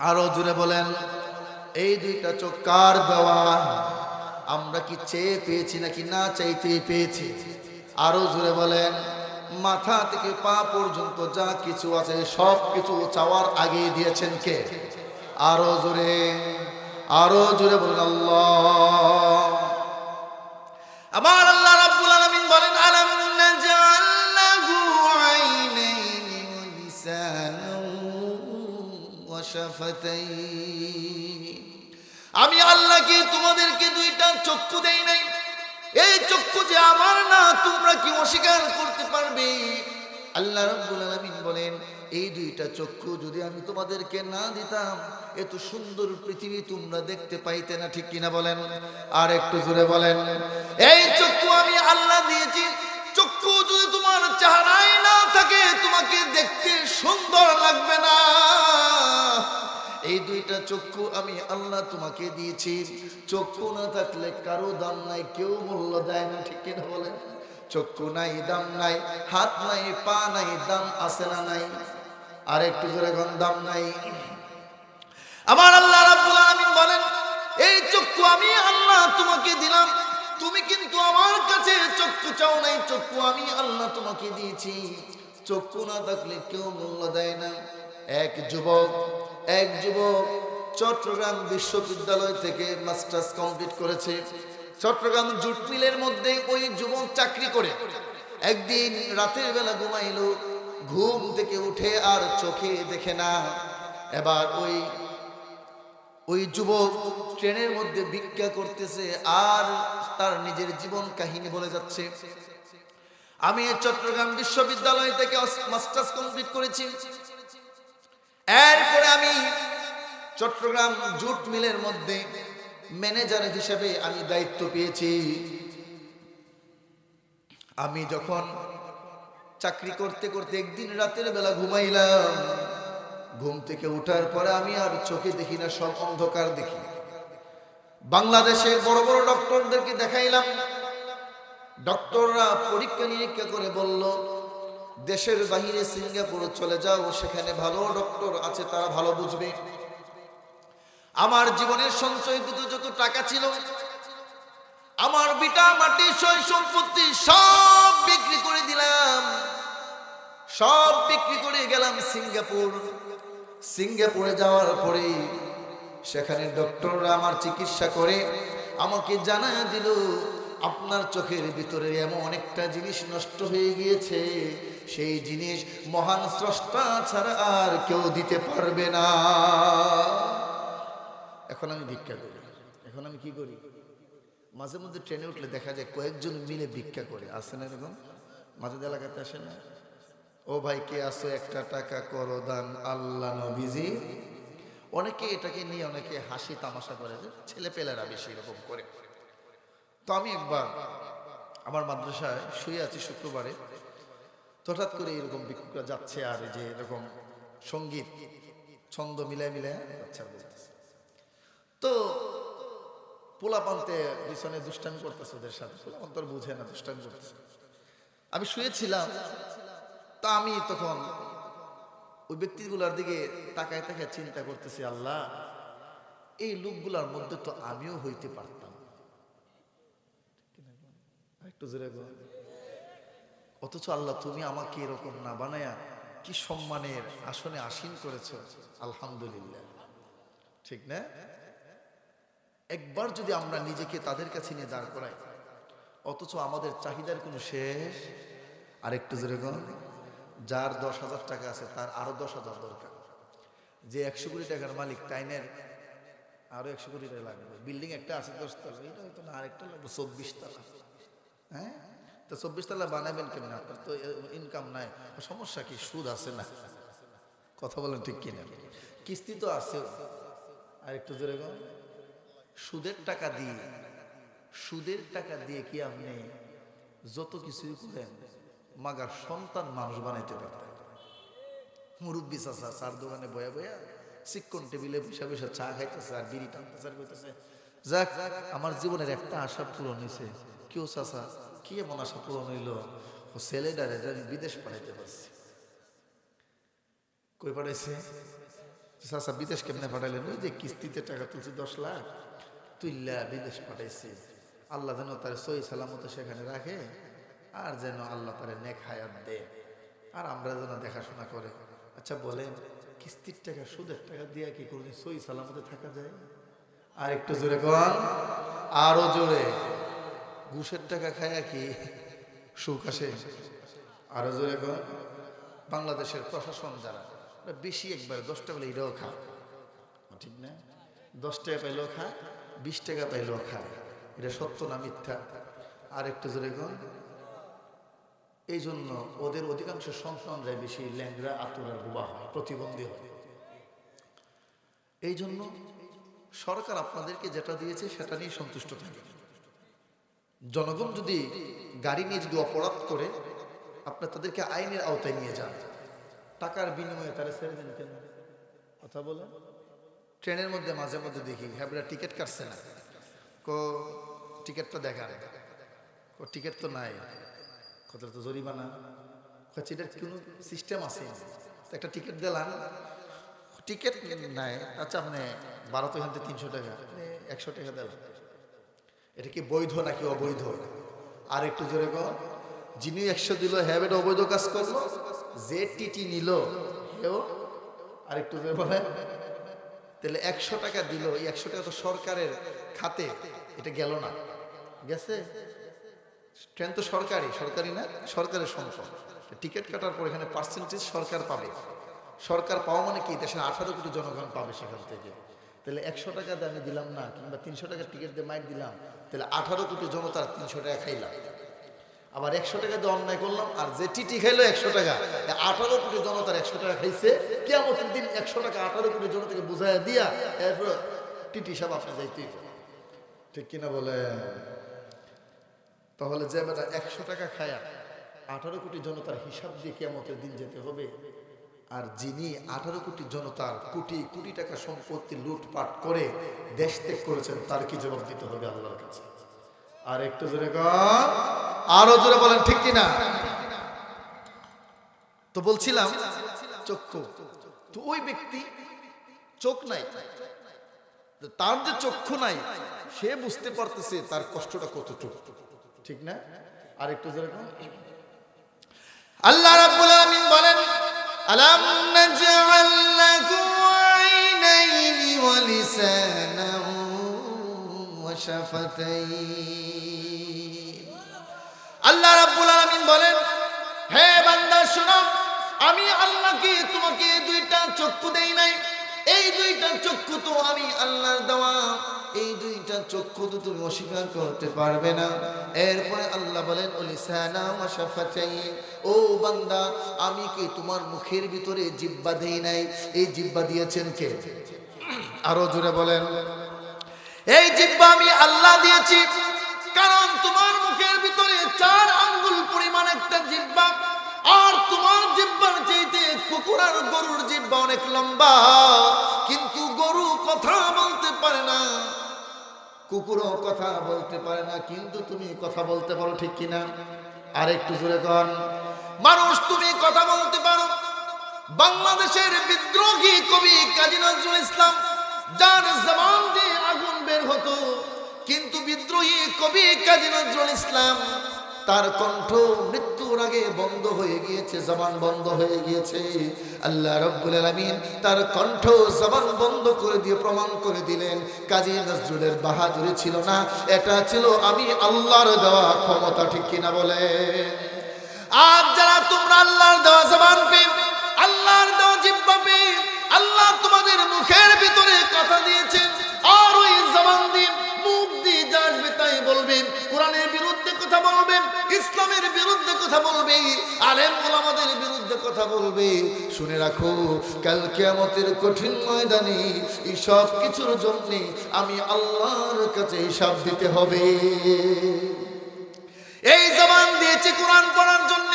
আরো জোরে বলেন, এই দুইটা চোখ কার দেওয়া? আমরা কি চেয়ে পেয়েছি নাকি না চাইতে পেয়েছি? আরো জোরে বলেন, মাথা থেকে পা পর্যন্ত যা কিছু আছে সব কিছু চাওয়ার আগে দিয়েছেন কে? আরো জোরে বলেন আল্লাহ। আমার আল্লাহ রাব্বুল আলামিন বলেন, আলাম নাজআলাহু আইনাইনি ওয়া লিসানান ওয়া শাফাতাইন। আমি আল্লাহ কি তোমাদেরকে দুইটা চক্ষু দেই নাই? এই চক্ষু যে আমার না, তোমরা কি অস্বীকার করতে পারবে? আল্লাহ রাব্বুল আলামিন বলেন, এই দুইটা চক্ষু যদি আমি তোমাদেরকে না দিতাম, এত সুন্দর পৃথিবী তোমরা দেখতে পাইতে না, ঠিক কিনা বলেন? আর একটু জোরে বলেন, এই চক্ষু আমি আল্লাহ দিয়েছি। চক্ষু যদি তোমার চেহারায় না থাকে, তোমাকে দেখতে সুন্দর লাগবে না। এই দুইটা চক্ষু আমি আল্লাহ তোমাকে দিয়েছি। চক্ষু না থাকলে কারো দাম নাই, কেউ মূল্য দেয় না, ঠিক কিনা বলেন? চক্ষু নাই দাম নাই, হাত নাই পা নাই, দাম আছে না নাই? আর একটু জোরে কোন দাম নাই? আমার আল্লাহ রাব্বুল আলামিন বলেন, এই চক্ষু আমি আল্লাহ তোমাকে দিলাম, তুমি কিন্তু আমার কাছে চক্ষু চাও নাই, চক্ষু আমি আল্লাহ তোমাকে দিয়েছি। চক্ষু না থাকলে কেউ মূল্য দেয় না। এক যুবক চট্টগ্রাম বিশ্ববিদ্যালয় থেকে মাস্টার্স কমপ্লিট করেছে। চট্টগ্রাম জুট মিলের মধ্যে ওই যুবক চাকরি করে একদিন রাতের বেলা ঘুমাইলো, ঘুম থেকে উঠে আর চোখে দেখে না। এবার ওই যুবক ট্রেনের মধ্যে ভিক্ষা করতেছে আর তার নিজের জীবন কাহিনী বলে যাচ্ছে। আমি চট্টগ্রাম বিশ্ববিদ্যালয় থেকে মাস্টার্স কমপ্লিট করেছি। এরপরে আমি চট্টগ্রাম জুট মিলের মধ্যে ম্যানেজার হিসেবে আমি দায়িত্ব পেয়েছি। আমি যখন চাকরি করতে করতে একদিন রাতের বেলা ঘুমাইলাম, ঘুম থেকে উঠার পরে আমি আর চোখে দেখি না, সব অন্ধকার দেখি। বাংলাদেশের বড় বড় ডক্টরদেরকে দেখাইলাম। ডক্টররা পরীক্ষা নিরীক্ষা করে বলল, দেশের বাহিরে সিঙ্গাপুর চলে যাও, সেখানে ভালো ডক্টর আছে, তারা ভালো বুঝবে। আমার জীবনের সঞ্চয়কৃত যত টাকা ছিল, আমার বিটা মাটি সয় সম্পত্তি সব বিক্রি করে দিলাম, সব বিক্রি করে গেলাম সিঙ্গাপুরে যাওয়ার পরে সেখানে ডক্টররা আমার চিকিৎসা করে আমাকে জানায় দিল, আপনার চোখের ভিতরে এমন একটা জিনিস নষ্ট হয়ে গিয়েছে, সেই জিনিস মহান স্রষ্টা ছাড়া আর কেউ দিতে পারবে না। এখন আমি ভিক্ষা করি। এখন আমি কি করি? মাঝে মধ্যে ট্রেনে উঠলে দেখা যায় কয়েকজন মিলে ভিক্ষা করে। আসে না এরকম? মাঝে এলাকাতে আসে না? ও ভাই কে আসো, একটা টাকা করো দান, আল্লাহ নবীজি। অনেকে এটাকে নিয়ে অনেকে হাসি তামাশা করে, যে ছেলে পেলেরা বেশি এরকম করে। তো আমি একবার আমার মাদ্রাসায় শুয়ে আছি শুক্রবারে, হঠাৎ করে এরকম ভিক্ষুকরা যাচ্ছে আর যে এরকম সঙ্গীত ছন্দ মিলায় যাচ্ছে। তো পোলাপান্তে পিছনে দুষ্টামি করতেছে, ওদের সাথে পোলাপান তো বুঝে না, দুষ্টামি করতেছে। আমি শুয়েছিলাম, তা আমি তখন ওই ব্যক্তিগুলোর দিকে তাকায় তাকায় চিন্তা করতেছি, আল্লাহ এই লোকগুলোর মধ্যে তো আমিও হইতে পারতাম। একটু জোরে বল। অথচ আল্লাহ তুমি আমাকে এরকম না বানায়া কি সম্মানের আসনে আসীন করেছো, আলহামদুলিল্লাহ। ঠিক না? একবার যদি আমরা নিজেকে তাদের কাছে নিয়ে দাঁড় করাই, অথচ আমাদের চাহিদার কোনো শেষ। আর একটু জোরে বল। যার 10,000 টাকা আছে তার আরো 10,000 দরকার। যে 100 কোটি টাকার মালিক তাইনের আরো 100 কোটি টাকা লাগবে। বিল্ডিং একটা আছে 10 তলা, এটা হয়তো না, আরেকটা লাগবে 24 তলা। হ্যাঁ, তো 24 তলা বানাবেন কেমন? আপনার তো ইনকাম নাই। সমস্যা কি? সুদ আছে না? কথা বলেন ঠিক কিনা? কিস্তি তো আছে। আর একটু জোরে বল। সুদের টাকা দিয়ে কি আপনি যত কিছুই করেন মাগার সন্তান মানুষ বানাইতে পারতেন? মুরব্বী চাচা চার দোকানে বয়া বয়া চিকন টেবিলে বসে বসে চা খাইতেছে আর বিড়ি টানতেছে আর কইতেছে, যাক আমার জীবনের একটা আশা পূরণ হয়েছে। কেউ চাচা কি এমন আশা পূরণ হইল? ও ছেলেটারে আমি বিদেশ পাঠাইতে পারছি। কই পাঠাইছে? চাচা বিদেশ কেমনে পাঠাইলেন? ওই যে কিস্তিতে টাকা তুলছি 10 লাখ, তুইল্লা বিদেশ পাঠাইছি। আল্লাহ যেন তার সহি সালামত সেখানে রাখে, আর যেন আল্লাহ তার নেক হায়াত দে, আর আমরা যেন দেখাশোনা করে। আচ্ছা বলেন, কিস্তির টাকা সুদের টাকা দিয়ে কি কোনদিন সহি সালামতে থাকা যায়? আর একটু জোরে কন, আরো জোরে। ঘুষের টাকা খায়া কি সুখ আসে? আরো জোরে কন। বাংলাদেশের প্রশাসন যারা বেশি একবার 10 টাকা এটাও খা, ঠিক না? 10 টাকা পাইলেও খায়, 20 টাকা পাইলেও খায়। এটা সত্য না মিথ্যা? আর একটু জোরে কন। এই জন্য ওদের অধিকাংশ সন্তানরাই বেশি ল্যাংরা, আতুরার বোবা হয়, প্রতিবন্ধী হয়। এই জন্য সরকার আপনাদেরকে যেটা দিয়েছে সেটা নিয়ে সন্তুষ্ট থাকে। জনগণ যদি গাড়ি নিয়ে যদি অপরাধ করে, আপনার তাদেরকে আইনের আওতায় নিয়ে যান। টাকার বিনিময়ে তারা ছেড়ে দেন কেন? কথা বলে। ট্রেনের মধ্যে মাঝে মধ্যে দেখি হ্যাঁ টিকিট কাটছে না, টিকিটটা দেখান, টিকিট তো নাই, কত তো জরিমানা। এটার কোনো সিস্টেম আছে? একটা টিকিট দিলাম, টিকিট নাই, আচ্ছা আপনি 12 তো এখান থেকে 300 টাকা, 100 টাকা দিলাম। এটা কি বৈধ নাকি অবৈধ? আর একটু জোরে কর। যিনি 100 দিল হ্যাঁ এটা অবৈধ কাজ করলো, যে টিটি নিল হেও। আর একটু জোরে বলে। তাহলে 100 টাকা দিল, এই 100 টাকা তো সরকারের খাতে, এটা গেল না? গেছে? ট্রেন তো সরকারি না, সরকারের সম্পদ। টিকিট কাটার পর এখানে পার্সেন্টেজ সরকার পাবে। সরকার পাওয়া মানে কি? দেশের 18 কোটি জনগণ পাবে সেখান থেকে। তাহলে 100 টাকা দিয়ে আমি দিলাম না, কিংবা 300 টাকার টিকিট দিয়ে মাইক দিলাম, তাহলে 18 কোটি জনতার 300 টাকা খাইলাম। আবার 100 টাকা দিয়ে অন্যায় করলাম, আর যে টিটি খাইলো 100 টাকা, 18 কোটি জনতার 100 টাকা খাইছে। কিয়ামতের দিন 100 টাকা 18 কোটি জনতাকে বুঝাইয়া দিয়া এরপর টিটি সব আপনি যাইতেই, ঠিক কিনা বলে? তাহলে যে বেটা 100 টাকা খায়া 18 কোটি জনতার হিসাব দিয়ে কিয়ামতের দিন যেতে হবে, আর যিনি 18 কোটি জনতার কোটি কোটি টাকা সম্পত্তি লুটপাট করে দেশ ত্যাগ করেছেন, তার কি জবাব দিতে হবে আল্লাহর কাছে? আর একটু জোরে কর, আরো জোরে বলেন, ঠিক কিনা? তো বলছিলাম চক্ষু, তো ওই ব্যক্তি চোখ নাই, তার যে চক্ষু নাই, সে বুঝতে পারতেছে তার কষ্টটা কতটুকু, ঠিক না? আর একটু জোরে কর। আল্লাহ রাব্বুল আলামিন বলেন, আলাম নাজআল লাহু আইনাইনি ওয়া লিসানান ওয়া শাফাতাইন। আল্লাহ রাব্বুল আলামিন বলেন, হে বান্দা শোনো, আমি আল্লাহ কি তোমাকে 2টা চক্ষু দেই নাই? এই 2টা চক্ষু তো আমি আল্লাহর দেওয়া, এই 2টা চক্ষু তো তুমি অস্বীকার করতে পারবে না। এরপরে আল্লাহ বলেন, লিসানা ওয়া শাফাতাইন, ও বান্দা আমি কি তোমার মুখের ভিতরে জিহ্বা দেই নাই? এই জিহ্বা দিয়েছেন কে? আরো জোরে বলেন। এই জিহ্বা আমি আল্লাহ দিয়েছি, কারণ তোমার মুখের ভিতরে 4 আঙ্গুল পরিমাণ একটা জিহ্বা, আর তোমার জিহ্বার চাইতে কুকুর আর গরুর জিহ্বা অনেক লম্বা, কিন্তু গরু কথা বলতে পারে না, কুকুরও কথা বলতে পারে না, কিন্তু তুমি কথা বলতে পারো, ঠিক কিনা? আর একটু জোরে কন। মানুষ তুমি কথা বলতে পারো। বাংলাদেশের বিদ্রোহী কবি কাজী নজরুল ইসলাম, যার জবান দিয়ে আগুন বের হতো, কিন্তু বিদ্রোহী কবি কাজী নজরুল ইসলাম তার কণ্ঠ মৃত্যুর আগে বন্ধ হয়ে গিয়েছে, জবান বন্ধ হয়ে গিয়েছে। আল্লাহ রাব্বুল আলামিন তার কণ্ঠ জবান বন্ধ করে দিয়ে প্রমাণ করে দিলেন কাজী নজরুলের বাহাদুরি ছিল না, এটা ছিল আমি আল্লাহর দেওয়া ক্ষমতা। ঠিক কিনা বলে? আর যারা তোমরা আল্লাহর দেওয়া জবান পে, আল্লাহর দেওয়া জিহ্বা পে, আল্লাহ তোমাদের মুখের ভিতরে কথা দিয়েছেন, আর ওই জবান দিয়ে মুখ দিয়ে যা আসবে তাই বলবেন, কোরআনের বিরুদ্ধে কথা বলবেন, ইসলামের বিরুদ্ধে কথা বলবে, আলেম ওলামাদের বিরুদ্ধে কথা বলবে, শুনে রাখো কাল কিয়ামতের কঠিন ময়দানে এই সব কিছুর জন্য আমি আল্লাহর কাছে হিসাব দিতে হবে। এই জবান দিয়েছি কোরআন পড়ার জন্য,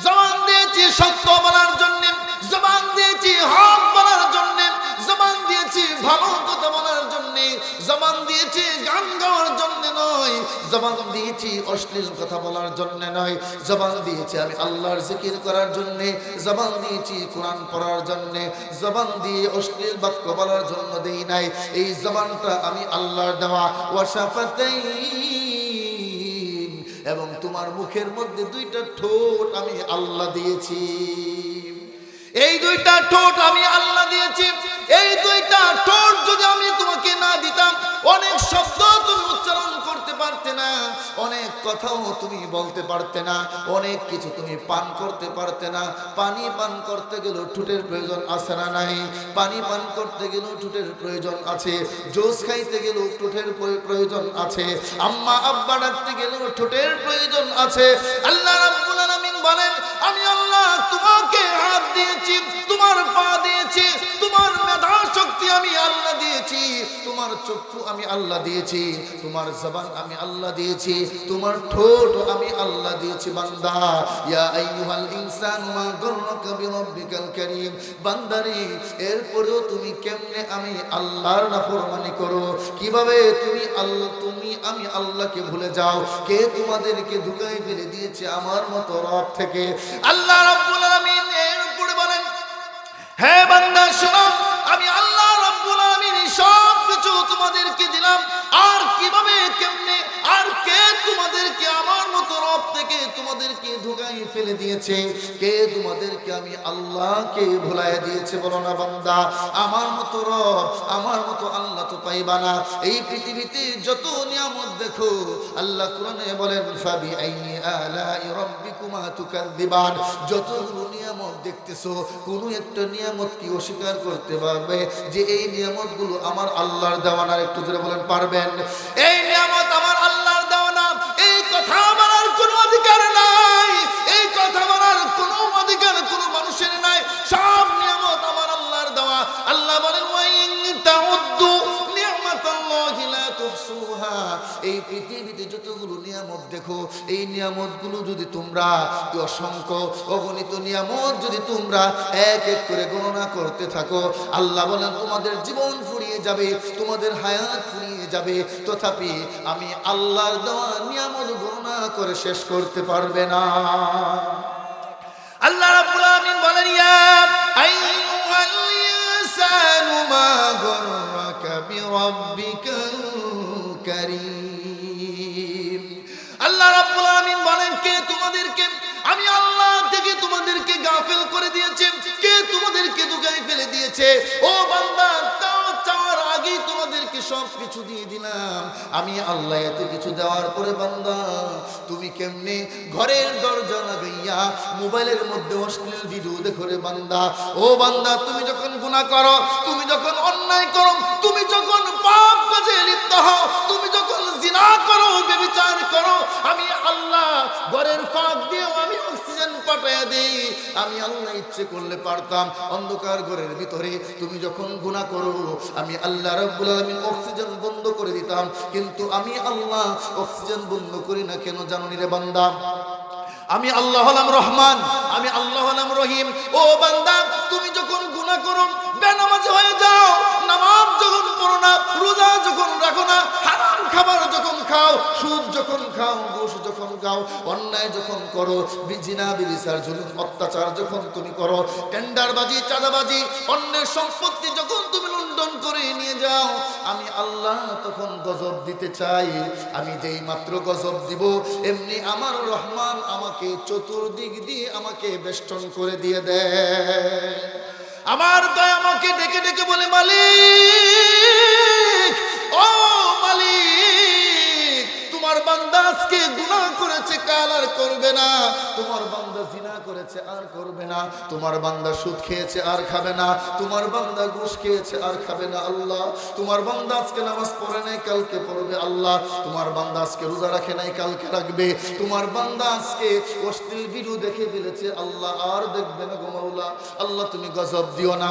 জবান দিয়েছি সত্য বলার জন্য, জবান দিয়েছি হক বলার জন্য, জবান দিয়েছি ভালো কথা বলার জন্য, জবান দিয়েছি গান গাওয়ার জন্য নয়, জবান দিয়েছি অশ্লীল কথা বলার জন্য নয়, জবান দিয়েছি আমি আল্লাহর জিকির করার জন্য, জবান দিয়েছি কোরআন পড়ার জন্য, জবান দিয়ে অশ্লীল বাক্য বলার জন্য দেই নাই। এই জবানটা আমি আল্লাহর দেওয়া। ওয়াশাফাতাইন, এবং তোমার মুখের মধ্যে দুইটা ঠোঁট আমি আল্লাহ দিয়েছি। এই দুইটা ঠোঁট আমি আল্লাহ দিয়েছি। এই দুইটা ঠোঁট যদি আমি তোমাকে না দিতাম, অনেক শব্দ তুমি উচ্চারণ করতে পারতে না, অনেক কথাও তুমি বলতে পারতে না, অনেক কিছু তুমি পান করতে পারতে না। পানি পান করতে গেলেও ঠোঁটের প্রয়োজন আছে না নাই? পানি পান করতে গেলেও ঠোঁটের প্রয়োজন আছে, জুস খাইতে গেলেও ঠোঁটের প্রয়োজন আছে, আম্মা আব্বা ডাকতে গেলেও ঠোঁটের প্রয়োজন আছে। আল্লাহ রাব্বুল আলামিন বলেন আমি আল্লাহ তোমাকে হাত দিয়েছি, তোমার পা দিয়েছি, তোমার মেধা শক্তি আমি আল্লাহ দিয়েছি, তোমার চক্ষু আমি আল্লাহ দিয়েছি, তোমার জবান আমি আল্লাহ দিয়েছি, তোমার ঠোঁট আমি আল্লাহ দিয়েছি। বান্দা, ইয়া আইয়ুহাল ইনসানু মা গাররাকা বিরাব্বিকাল কারীম, বান্দারে এরপরেও তুমি কেমনে আমি আল্লাহর নাফরমানি করো? কিভাবে তুমি আমি আল্লাহকে ভুলে যাও? কে তোমাদেরকে ধোঁকায় ফেলে দিয়েছে আমার মতো রব থেকে? আল্লাহ রাব্বুল আলামিন এর উপরে বলেন, হে বান্দা শোনো, আমি আল্লাহ রাব্বুল আলামিন সব কিছু তোমাদেরকে দিলাম। আর কিভাবে কেমনে আর কে তোমাদেরকে আমার মতো রব থেকে তোমাদেরকে ধোঁকায় ফেলে দিয়েছে? কে তোমাদেরকে আমি আল্লাহকে ভুলাইয়া দিয়েছে? বলো না বান্দা, আমার মতো রব, আমার মতো আল্লাহ তো পাইবা না। এই পৃথিবীতে যত নিয়ামত দেখো, আল্লাহ কোরআনে বলেন ফাবি আইয়ি আলাই রাব্বিকুমা তুকাযযিবান, যতগুলো নিয়ামত দেখতেছো, কোনো একটা নিয়ামত কি অস্বীকার করতে পারবে যে এই নিয়ামতগুলো আমার আল্লাহর দেওয়া না? একটু জোরে বলেন, পারবেন? এই নিয়ামত আমার আল্লাহর দেওয়া না, এই কথা বলার কোনো অধিকার নাই, এই কথা বলার কোনো অধিকার কোনো মানুষের নাই। সব নিয়ামত আমার আল্লাহর দেওয়া। আল্লাহ বলেন ওয়াইন তাউদ্দু নি'মাতাল্লাহি লা তুহসুহা, এই পৃথিবীতে যতগুলো নিয়ামত দেখো, এই নিয়ামতগুলো যদি তোমরা, অসংখ্য অগণিত নিয়ামত যদি তোমরা এক এক করে গণনা করতে থাকো, আল্লাহ বলেন তোমাদের জীবন ফুরিয়ে যাবে, তোমাদের হায়াত ফুরিয়ে যাবে, তথাপি আমি আল্লাহর দেওয়া নিয়ামত গণনা করে শেষ করতে পারবে না। আল্লাহ রাব্বুল আলামিন বলেন ইয়া আইয়ুহাল ইনসানু মা গাররাকা বিরাব্বিকাল কারীম। আল্লাহ রাব্বুল আলামিন বলেন কে তোমাদেরকে আমি আল্লাহ থেকে তোমাদেরকে গাফেল করে দিয়েছে? কে তোমাদেরকে ধোঁকায় ফেলে দিয়েছে? ও বান্দা, চাওয়ার আগেই তোমাদেরকে সব কিছু দিয়ে দিলাম। আমি আল্লাহ এত কিছু দেওয়ার পরে বান্দা তুমি কেমনে ঘরের দরজা লাগাইয়া মোবাইলের মধ্যে অশ্লীল ভিডিও দেখো রে বান্দা? ও বান্দা, তুমি যখন গুনাহ করো, তুমি যখন অন্যায় করো, তুমি যখন পাপ কাজে লিপ্ত হও, তুমি যখন জিনা করো, ব্যভিচার করো, আমি আল্লাহ ঘরের ফাঁক দিয়ে আমি অক্সিজেন পাঠাইয়া দেই। আমি আল্লাহ ইচ্ছে করলে পারতাম অন্ধকার ঘরের ভিতরে তুমি যখন গুনাহ করো, আমি আল্লাহ রাব্বুল আলামিন অক্সিজেন বন্ধ করে দিতাম, কিন্তু আমি আল্লাহ অক্সিজেন বন্ধ করি না। কেন জানো নি রে বান্দা? আমি আল্লাহ হলাম রহমান, আমি আল্লাহ হলাম রহিম। ও বান্দা, তুমি যখন গুনাহ করো, বেনামাজ হয়ে যাও, নামাজ যখন পড়ো না, রোজা যখন রাখো না, হারাম খাবার যখন খাও, সুদ যখন খাও, ঘুষ যখন খাও, অন্যায় যখন করো, জিনা ব্যভিচার জুলুম অত্যাচার যখন তুমি করো, টেন্ডারবাজি চাঁদাবাজি অন্যের সম্পত্তি যখন তুমি লুণ্ঠন করে নিয়ে যাও, আমি আল্লাহ তখন গজব দিতে চাই। আমি যেই মাত্র গজব দিব, এমনি আমার রহমান আমাকে চতুর্দিক দিয়ে আমাকে বেষ্টন করে দিয়ে দেয়। আমার দয়া আমাকে ডেকে ডেকে বলে, মালিক, ও মালিক, তোমার বান্দা আজকে গুনাহ করেছে, কাল আর করবে না। তোমার বান্দা জিনা করেছে, আর করবে না। তোমার বান্দা সুদ খেয়েছে, আর খাবে না। তোমার বান্দা ঘুষ খেয়েছে, আর খাবে না। আল্লাহ, তোমার বান্দা আজকে নামাজ পড়ে নাই, কালকে পড়বে। আল্লাহ, তোমার বান্দা আজকে রোজা রাখে নাই, কালকে রাখবে। তোমার বান্দা আজকে অশ্লীল ভিডিও দেখে ফেলেছে, আল্লাহ আর দেখবে না গো মাওলা। আল্লাহ, তুমি গজব দিও না।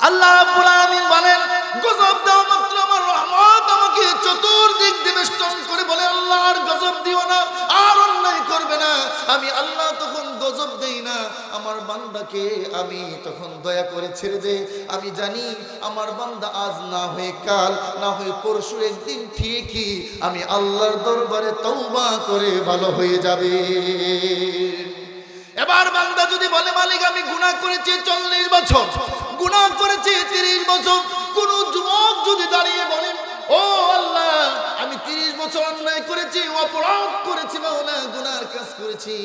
আল্লাহ রাব্বুল আলামিন বলেন, গজব দেওয়া মাত্র আমার রহমত আমাকে চতুর্দিক দিয়ে বেষ্টন করে বলে, আল্লাহ আর গজব দিও না, আর অন্যায় করবে না। আমি আল্লাহ তখন গজব দেই না, আমার বান্দাকে আমি তখন দয়া করে ছেড়ে দেই। আমি জানি আমার বান্দা আজ না হয়ে কাল, না হয়ে পরশু একদিন ঠিকই আমি আল্লাহর দরবারে তওবা করে ভালো হয়ে যাবে। এবার বান্দা যদি বলে, মালিক আমি গুনাহ করেছি 40 বছর, গুনাহ করেছি 30 বছর, কোন যুবক যদি দাঁড়িয়ে বলে, ও আল্লাহ আমি 30 বছর অন্যায় করেছি, অপরাধ করেছি, মাওলা গুনার কাজ করেছি,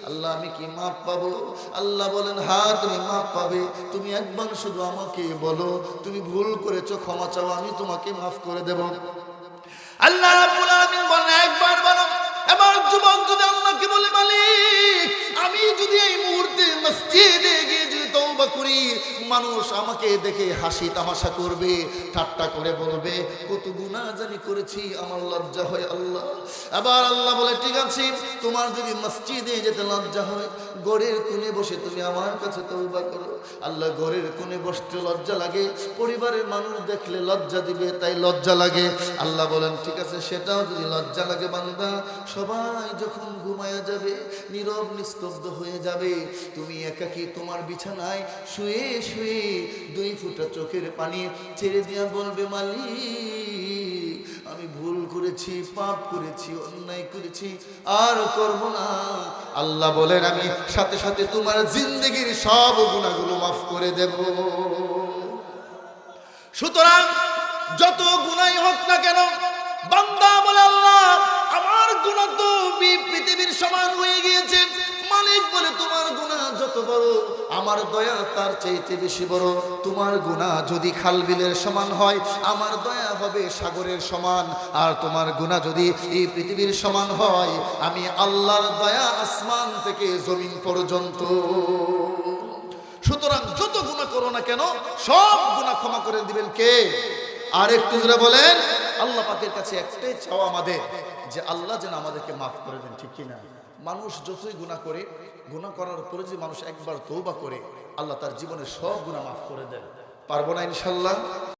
আল্লাহ আমি কি মাফ পাবো? আল্লাহ বলেন, হ্যাঁ তুমি মাফ পাবে। তুমি একবার শুধু আমাকে বলো তুমি ভুল করেছো, ক্ষমা চাও, আমি তোমাকে মাফ করে দেব। আল্লাহ রাব্বুল আলামিন বলেন, একবার বলো। এবার যুবক যদি আল্লাহকে বলে, মালিক আমি যদি এই মুহূর্তে মসজিদে গিয়ে যদি তওবা করি, মানুষ আমাকে দেখে হাসি তামাশা করবে, ঠাট্টা করে বলবে কত গুনাহ জানি করেছি, আমার লজ্জা হয় আল্লাহ। আবার আল্লাহ বলে, ঠিক আছে তোমার যদি মসজিদে যেতে লজ্জা হয়, ঘরের কোণে বসে তুমি আমার কাছে তওবা করো। আল্লাহ ঘরের কোণে বসতে লজ্জা লাগে, পরিবারের মানুষ দেখলে লজ্জা দিবে তাই লজ্জা লাগে। আল্লাহ বলেন, ঠিক আছে সেটাও যদি লজ্জা লাগে বান্দা, সবাই যখন ঘুমায়া যাবে, নীরব নিস্তব্ধ হয়ে যাবে, তুমি একাকী তোমার বিছানায় শুয়ে শুয়ে 2 ফোঁটা চোখের পানি ছেড়ে দিয়া বলবে, মালিক আমি ভুল করেছি, পাপ করেছি, অন্যায় করেছি, আর করব না। আল্লাহ বলেন, আমি সাথে সাথে তোমার জিন্দেগির সব গুনাহগুলো মাফ করে দেব। সুতরাং যত গুনাহ হোক না কেন, বান্দা বলে, আল্লাহ আমার গুনাহ তো পৃথিবীর সমান হয়ে গিয়েছে। মালিক বলে, তোমার গুনাহ যত বড়, আমার দয়া তার চাইতে বেশি বড়। তোমার গুনাহ যদি খালবিলের সমান হয়, আমার দয়া হবে সাগরের সমান। আর তোমার গুনাহ যদি এই পৃথিবীর সমান হয়, আমি আল্লাহর দয়া আসমান থেকে জমিন পর্যন্ত। সুতরাং যত গুনাহ করো না কেন, সব গুনাহ ক্ষমা করে দিবেন কে? আর একটু জোরে বলেন, আল্লাহ পাকের কাছে একটাই চাওয়া আমাদের, যে আল্লাহ যেন আমাদেরকে মাফ করে দেন, ঠিক কিনা? মানুষ যতই গুনাহ করে, গুনাহ করার পরে যে মানুষ একবার তওবা করে, আল্লাহ তার জীবনের সব গুনাহ মাফ করে দেন। পারবো না ইনশাল্লাহ?